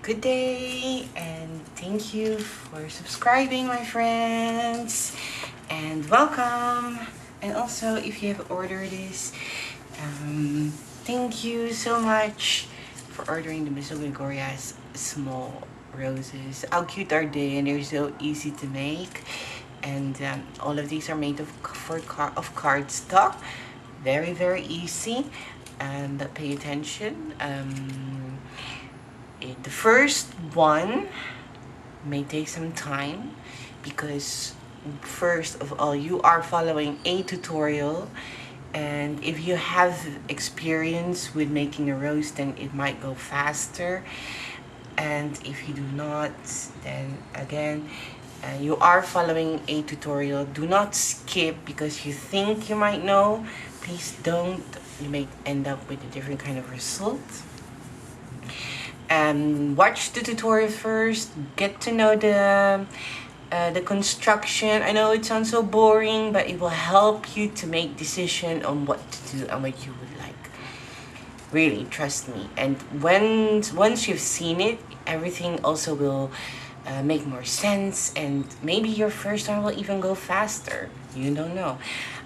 Good day, and thank you for subscribing, my friends, and welcome. And also, if you have ordered this, thank you so much for ordering the Miss Gregoria's small roses. How cute are they? And they're so easy to make. And all of these are made of cardstock. Very, very easy. But pay attention. The first one may take some time because first of all you are following a tutorial, and if you have experience with making a rose, then it might go faster, and if you do not, then again you are following a tutorial. Do not skip because you think you might know. Please don't. You may end up with a different kind of result. Watch the tutorial first, get to know the construction. I know it sounds so boring, but it will help you to make decision on what to do and what you would like. Really, trust me. And once you've seen it, everything also will make more sense, and maybe your first one will even go faster. You don't know.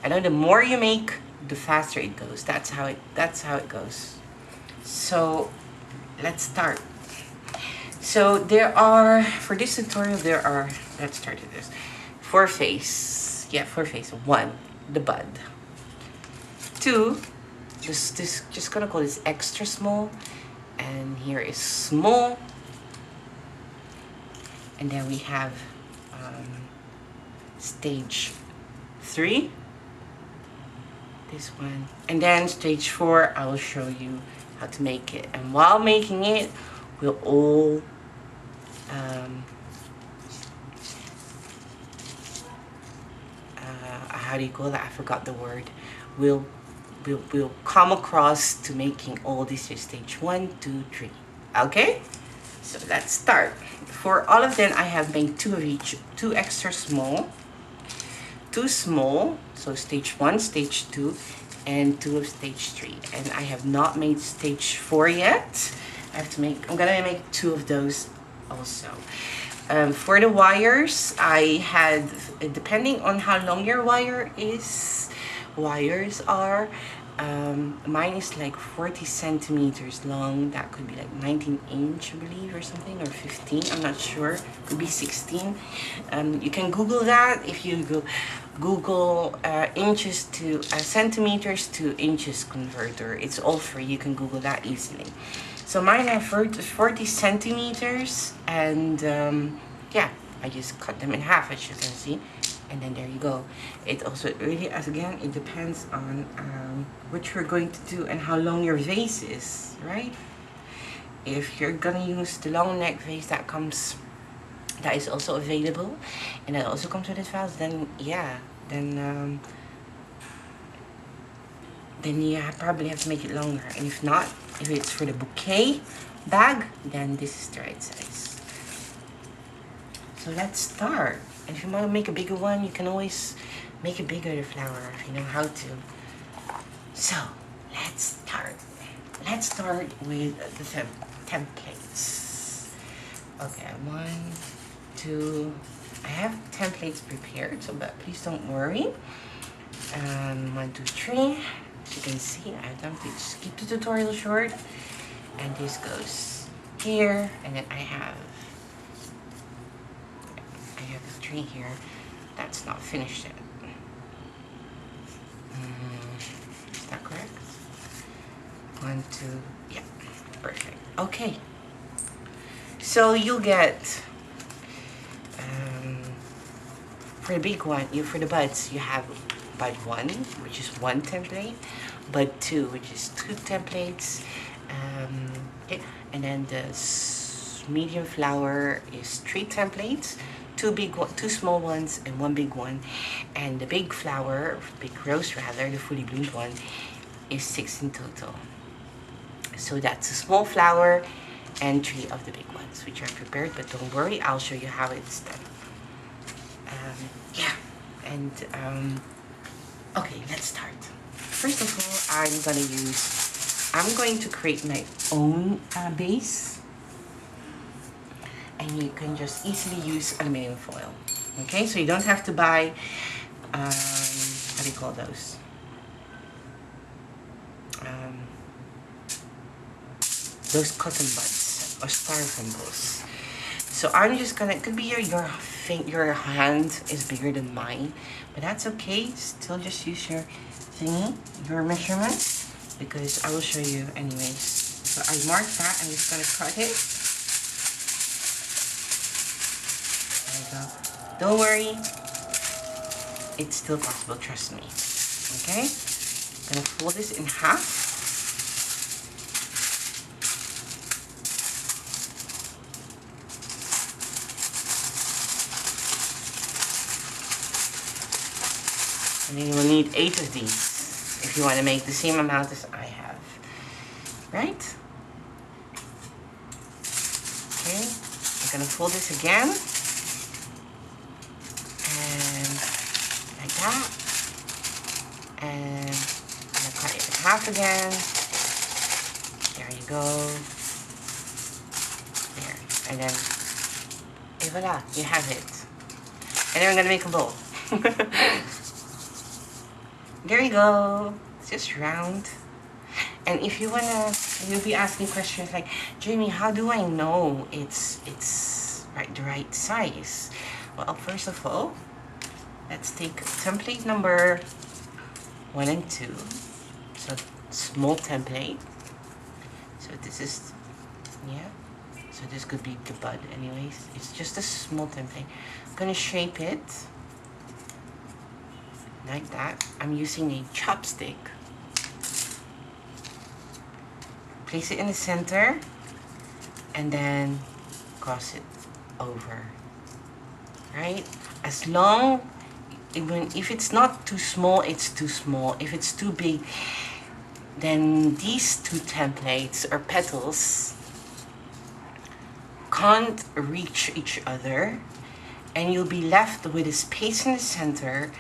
I know the more you make, the faster it goes. That's how it goes. So let's start. So there are, for this tutorial, let's start with this. 4 face. 4 face. 1, the bud. 2, just gonna call this extra small. And here is small. And then we have stage 3. This one. And then stage 4, I will show you how to make it. And while making it, we'll all how do you call that? I forgot the word. We'll come across to making all this is stage 1, 2, 3. Okay, so let's start. For all of them, I have made 2 of each, 2 extra small, 2 small, so stage 1, stage 2, and 2 of stage 3. And I have not made stage 4 yet. I'm gonna make 2 of those also. For the wires, I had, depending on how long your wires are, mine is like 40 centimeters long. That could be like 19 inch, I believe, or something, or 15. I'm not sure. Could be 16. You can Google that. If you Google inches to centimeters to inches converter, it's all free. You can Google that easily. So mine are 40 centimeters, and yeah, I just cut them in half, as you can see, and then there you go. It also really, as again, it depends on what you're going to do and how long your vase is, right? If you're gonna use the long neck vase that is also available, and that also comes with it fast, then yeah, then you probably have to make it longer. And if not, if it's for the bouquet bag, then this is the right size. So let's start. And if you want to make a bigger one, you can always make it bigger, the flower, if you know how to. So let's start. Let's start with the templates. Okay, 1, 2. I have templates prepared, so but please don't worry. 1, 2, 3. As you can see, I have them to just keep the tutorial short. And this goes here, and then I have the tree here. That's not finished yet. Is that correct? 1, 2, yeah, perfect. Okay. So you'll get for the big one, for the buds, you have bud 1, which is 1 template, bud 2, which is 2 templates, okay. And then the medium flower is 3 templates, 2 small ones and 1 big one, and the big flower, big rose rather, the fully bloomed one, is 6 in total. So that's a small flower and 3 of the big ones, which are prepared, but don't worry, I'll show you how it's done. Yeah, and okay, let's start. First of all, I'm going to create my own base. and you can just easily use aluminum foil. Okay, so you don't have to buy, what do you call those? Those cotton buds or styrofoam balls. So I'm just gonna, it could be your hand is bigger than mine, but that's okay. Still just use your thingy, your measurement, because I will show you anyways. So I marked that, I'm just gonna cut it. There you go. Don't worry, it's still possible, trust me. Okay, I'm gonna fold this in half. And then you will need 8 of these if you want to make the same amount as I have. Right? Okay, I'm gonna fold this again. And like that. And I'm gonna cut it in half again. There you go. There. And then, et voila, you have it. And then we're gonna make a bowl. There you go. It's just round. And if you wanna, you'll be asking questions like, Jamie, how do I know it's the right size? Well, first of all, let's take template number 1 and 2. So small template. So this is, yeah. So this could be the bud anyways. It's just a small template. I'm gonna shape it like that. I'm using a chopstick. Place it in the center and then cross it over. Right? As long, even if it's not too small, it's too small. If it's too big, then these two templates or petals can't reach each other, and you'll be left with a space in the center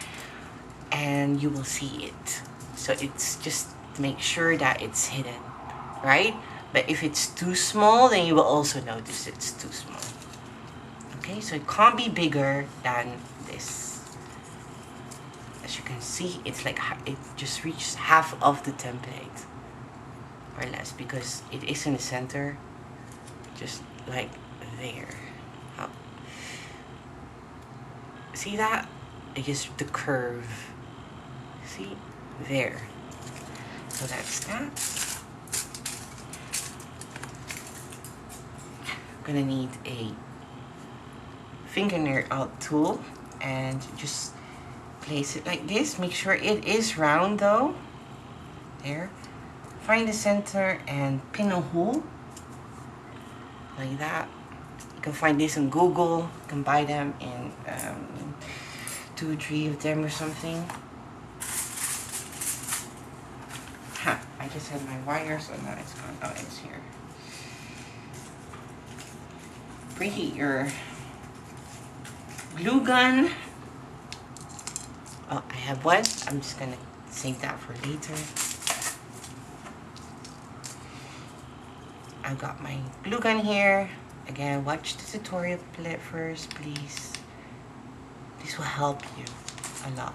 and you will see it. So it's just make sure that it's hidden, right? But if it's too small, then you will also notice it's too small. Okay, so it can't be bigger than this. As you can see, it's like it just reaches half of the template or less, because it is in the center, just like there. Up. See that? It just the curve. See? There. So that's that. I'm gonna need a fingernail tool and just place it like this. Make sure it is round though. There. Find the center and pin a hole. Like that. You can find this on Google. You can buy them in 2 or 3 of them or something. Huh, I just had my wires, oh no, it's gone. Oh, it's here. Preheat your glue gun. Oh, I have one. I'm just gonna save that for later. I've got my glue gun here. Again, watch the tutorial first, please. This will help you a lot.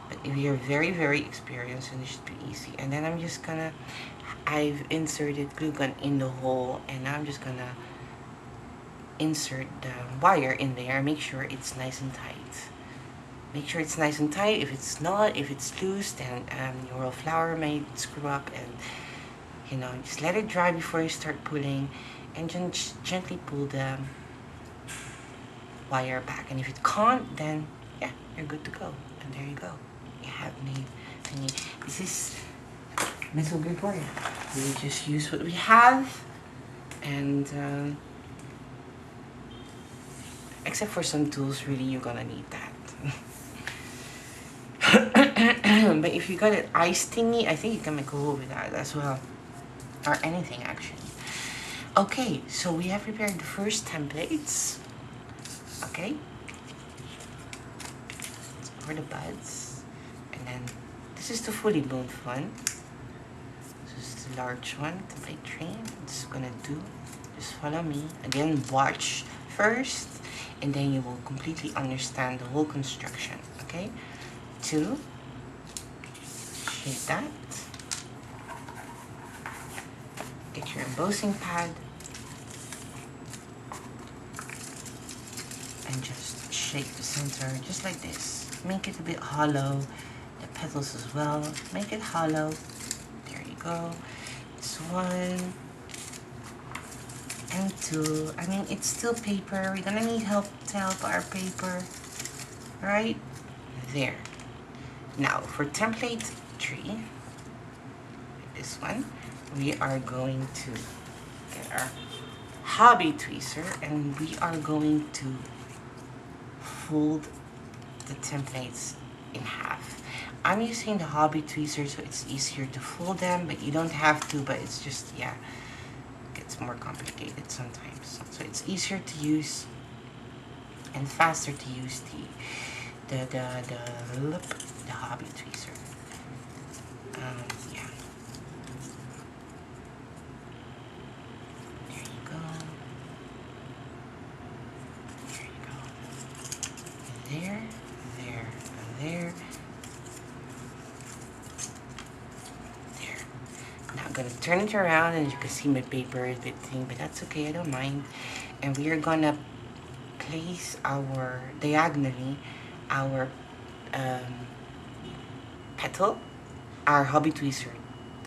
But if you're very, very experienced, then it should be easy. And then I'm just gonna, I've inserted glue gun in the hole, and I'm just gonna insert the wire in there. Make sure it's nice and tight. Make sure it's nice and tight. If it's not, if it's loose, then your flower may screw up, and you know, just let it dry before you start pulling, and just gently pull the wire back. And if it can't, then yeah, you're good to go. And there you go. You have made thingy. This is metal grip wire. We just use what we have, and except for some tools, really, you're gonna need that. But if you got an ice thingy, I think you can make a hole with that as well, or anything actually. Okay, so we have prepared the first templates. Okay, for the buds, and then this is the fully blown one. This is the large one, template 3. I'm just gonna do the just follow me. Again, watch first, and then you will completely understand the whole construction. Okay, 2, shape that, get your embossing pad, and just shape the center just like this. Make it a bit hollow, the petals as well, make it hollow. There you go. This 1 and 2. I mean, it's still paper. We're gonna need help to help our paper, right? There. Now for template 3, this one, we are going to get our hobby tweezer, and we are going to fold the templates in half. I'm using the hobby tweezer so it's easier to fold them, but you don't have to, but it's just, yeah, it gets more complicated sometimes. So it's easier to use and faster to use the hobby tweezer. Yeah. There you go. There you go. There, there, there. There. Now I'm gonna turn it around, and you can see my paper is a bit thin, but that's okay, I don't mind. And we are gonna place our diagonally our petal, our hobby tweezer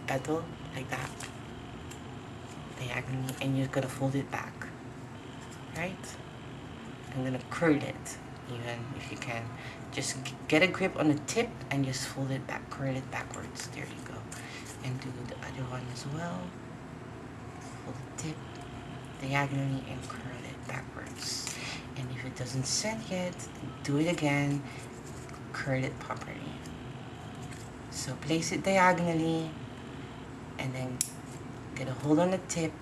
petal, like that, diagonally, and you're gonna fold it back, right? I'm gonna curl it, even if you can. Just get a grip on the tip and just fold it back, curl it backwards. There you go. And do the other one as well. Fold the tip diagonally and curl it backwards. And if it doesn't set yet, do it again, curl it properly. So place it diagonally and then get a hold on the tip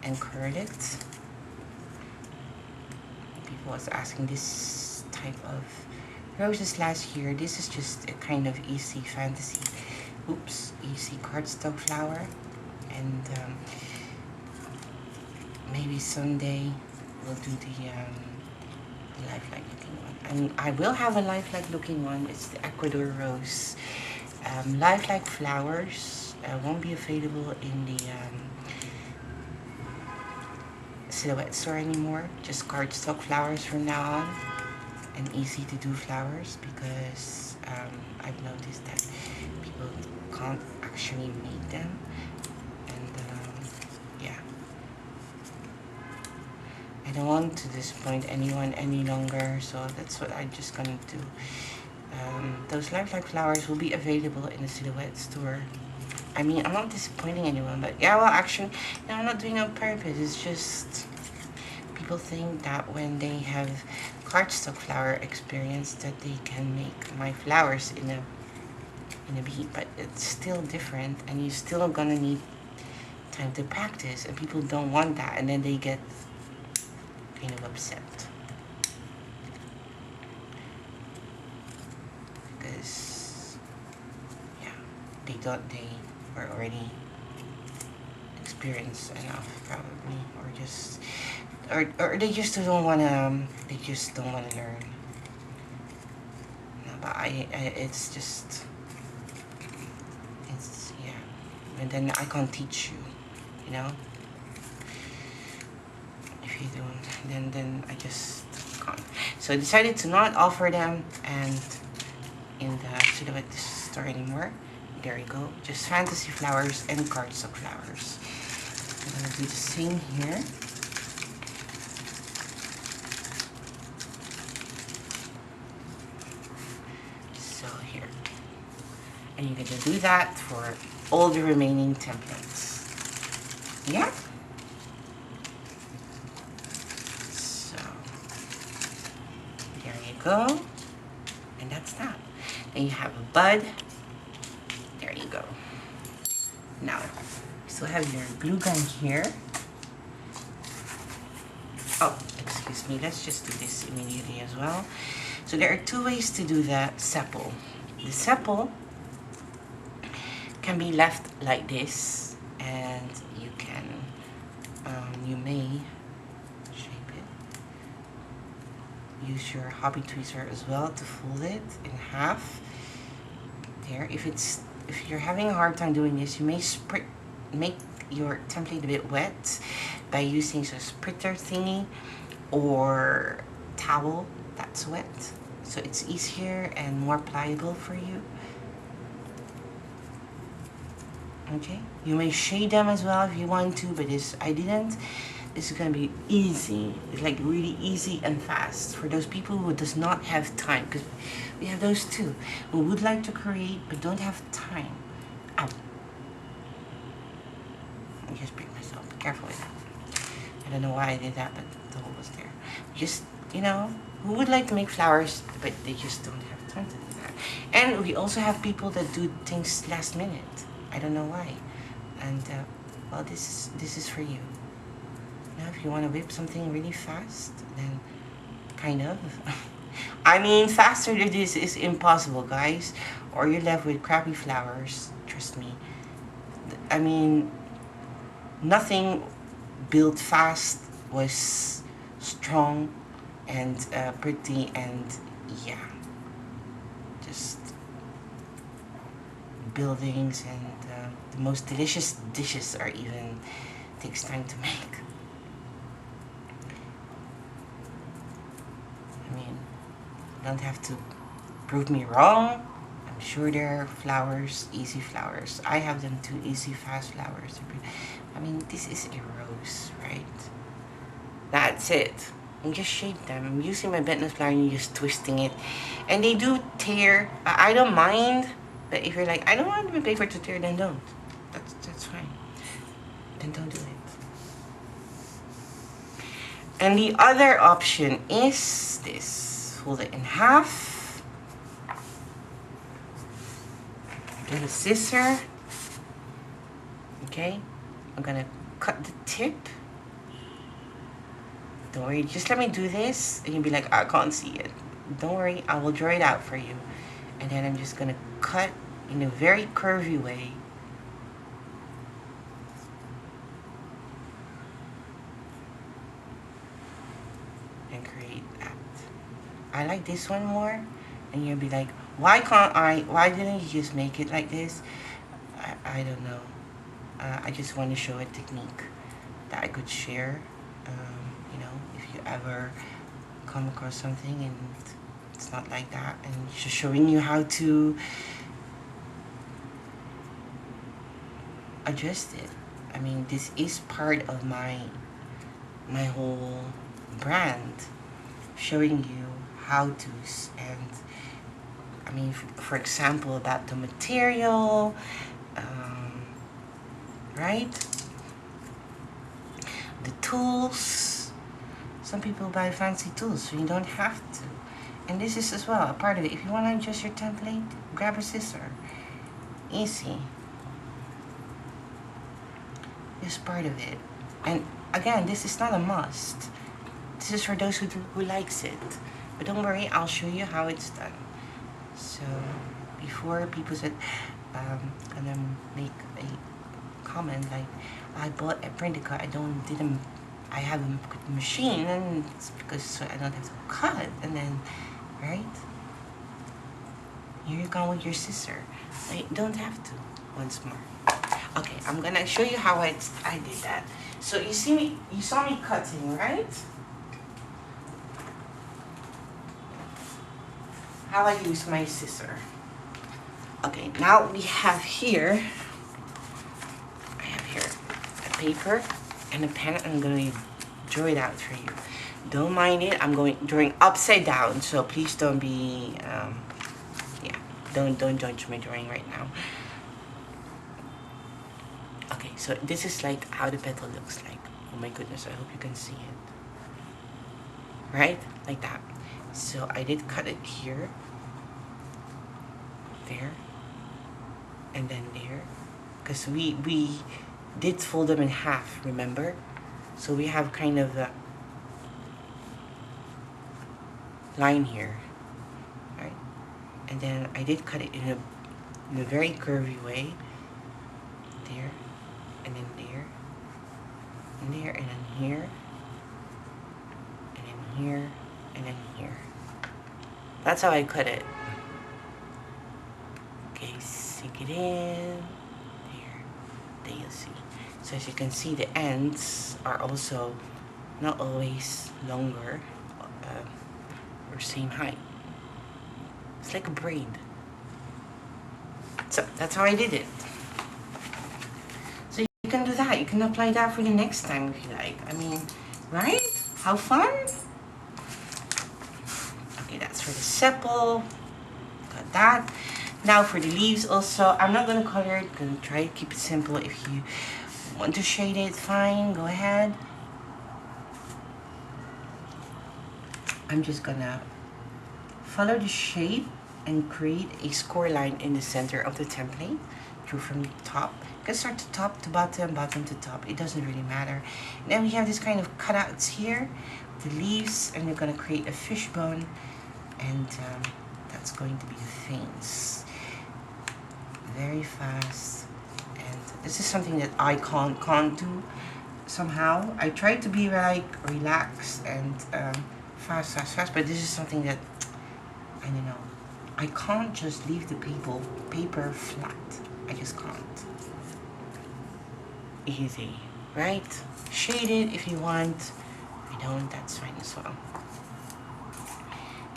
and curl it. People was asking this type of roses last year. This is just a kind of easy fantasy, easy cardstock flower. And maybe someday we'll do the lifelike looking one. And I will have a lifelike looking one. It's the Ecuador rose. Lifelike flowers won't be available in the silhouette store anymore. Just cardstock flowers from now on, and easy to do flowers, because I've noticed that people can't actually make them. And yeah, I don't want to disappoint anyone any longer, so that's what I'm just gonna do. Those lifelike flowers will be available in the silhouette store. I mean, I'm not disappointing anyone, but yeah, well, actually, no, I'm not doing it on purpose. It's just people think that when they have cardstock flower experience that they can make my flowers in a bead, but it's still different, and you're still gonna need time to practice, and people don't want that, and then they get kind of upset because, yeah, they thought they were already experienced enough, probably, or just, or they just don't want to, they just don't want to learn. No, but it's just, it's, yeah, and then I can't teach you, you know. If you don't, then I just can't. So I decided to not offer them and in the silhouette store anymore. There you go, just fantasy flowers and cardstock flowers. I'm gonna do the same here. So here, and you're gonna do that for all the remaining templates. Yeah. So there you go, and that's that. Then you have a bud. There you go. Now, you still have your glue gun here. Oh, excuse me, let's just do this immediately as well. So there are two ways to do the sepal. The sepal can be left like this, and you can you may shape it. Use your hobby tweezer as well to fold it in half. There. If you're having a hard time doing this, you may make your template a bit wet by using a spritter thingy or towel that's wet, so it's easier and more pliable for you. Okay, you may shade them as well if you want to, but I didn't. This is gonna be easy. It's like really easy and fast for those people who does not have time, because we have those too, who would like to create but don't have time. Ow. I just break myself. Be careful with that. I don't know why I did that, but the hole was there. Just, you know, who would like to make flowers, but they just don't have time to do that. And we also have people that do things last minute. I don't know why. And well, this is for you. Now, if you want to whip something really fast, then kind of. I mean, faster than this is impossible, guys. Or you're left with crappy flowers. Trust me. I mean, nothing built fast was strong and pretty, and yeah, just buildings and the most delicious dishes are even takes time to make. I mean, you don't have to prove me wrong. I'm sure there are flowers, easy flowers. I have them too, easy, fast flowers. I mean, this is a rose, right? That's it. And just shape them. I'm using my bentness flower and you're just twisting it. And they do tear. I don't mind. But if you're like, I don't want the paper to tear, then don't. That's fine. Then don't do it. And the other option is this. Fold it in half. Get a scissor. Okay. I'm gonna cut the tip. Don't worry, just let me do this and you'll be like, I can't see it. Don't worry, I will draw it out for you. And then I'm just gonna cut in a very curvy way. And create that. I like this one more. And you'll be like, why didn't you just make it like this? I don't know. I just want to show a technique that I could share. You know, if you ever come across something and it's not like that, and just showing you how to adjust it. I mean, this is part of my whole brand, showing you how to's, and I mean, for example, about the material, right? The tools. Some people buy fancy tools, so you don't have to. And this is as well a part of it. If you want to adjust your template, grab a scissor. Easy. It's part of it. And again, this is not a must. This is for those who likes it. But don't worry, I'll show you how it's done. So before people said, gonna make a comment like, I bought a printer cut, I have a machine, and it's because so I don't have to cut, and then, right? Here you go with your scissor. I don't have to, once more. Okay, I'm gonna show you how I did that. So you saw me cutting, right? How I use my scissor. Okay, now we have here, a paper and a pen. I'm going to draw it out for you. Don't mind it. I'm drawing upside down, so please don't be, yeah, don't judge my drawing right now. Okay, so this is like how the petal looks like. Oh my goodness, I hope you can see it. Right? Like that. So I did cut it here, there, and then there. Because we did fold them in half, remember? So we have kind of a line here, right? And then I did cut it in a very curvy way, there, and then there. then there, and then here, and then here, and then here. That's how I cut it. Okay, sink it in. There you see. So as you can see, the ends are also not always longer or same height. It's like a braid. So that's how I did it. So you can do that. You can apply that for the next time if you like. I mean, right? How fun? Okay, that's for the sepal. Got that. Now for the leaves also, I'm not going to color it. I'm going to try to keep it simple. If you want to shade it, fine, go ahead. I'm just going to follow the shape and create a score line in the center of the template. Drew from the top. You can start to top to bottom, bottom to top. It doesn't really matter. And then we have this kind of cutouts here, the leaves, and you're going to create a fishbone, and that's going to be the veins. Very fast. And this is something that I can't do somehow. I try to be like relaxed and fast, but this is something that I don't know. I can't just leave the paper flat. I just can't. Easy, right? Shade it if you want. If you don't, that's fine as well.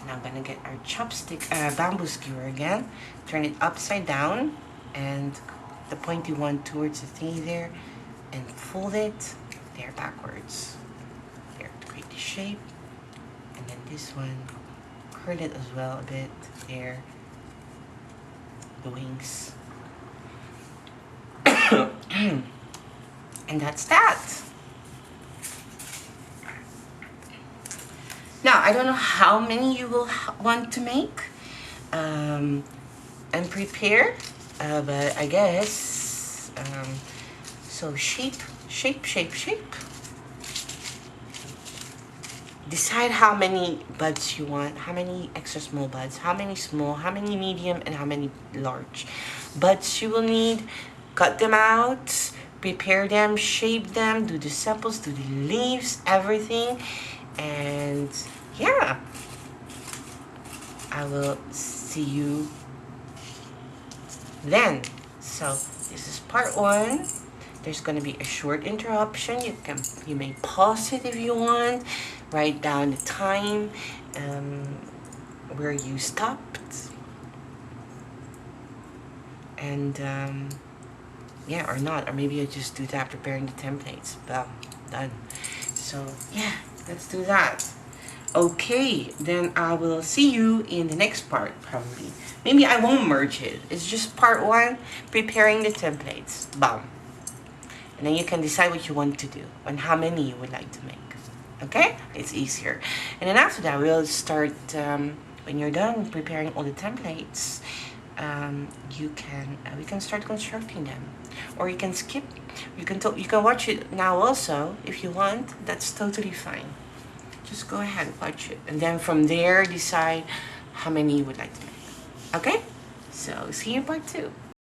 Now I'm gonna get our chopstick, bamboo skewer again. Turn it upside down and the pointy one towards the thingy there, and fold it there backwards. There to create the shape, and then this one, curl it as well a bit there. The wings. And that's that. Now, I don't know how many you will want to make and prepare, but I guess, so shape. Decide how many buds you want, how many extra small buds, how many small, how many medium, and how many large buds you will need. Cut them out, prepare them, shape them, do the sepals, do the leaves, everything. And yeah, I will see you then. So this is part one. There's going to be a short interruption. You may pause it if you want. Write down the time where you stopped, and yeah, or not, or maybe I just do that preparing the templates. Well, done. So yeah, let's do that. Okay, then I will see you in the next part, probably. Maybe I won't merge it. It's just part one, preparing the templates. Bam. And then you can decide what you want to do and how many you would like to make. Okay? It's easier. And then after that, we'll start, when you're done preparing all the templates, we can start constructing them. Or you can skip. You can watch it now also if you want. That's totally fine. Just go ahead, watch it. And then from there, decide how many you would like to make. Okay? So, see you in part two.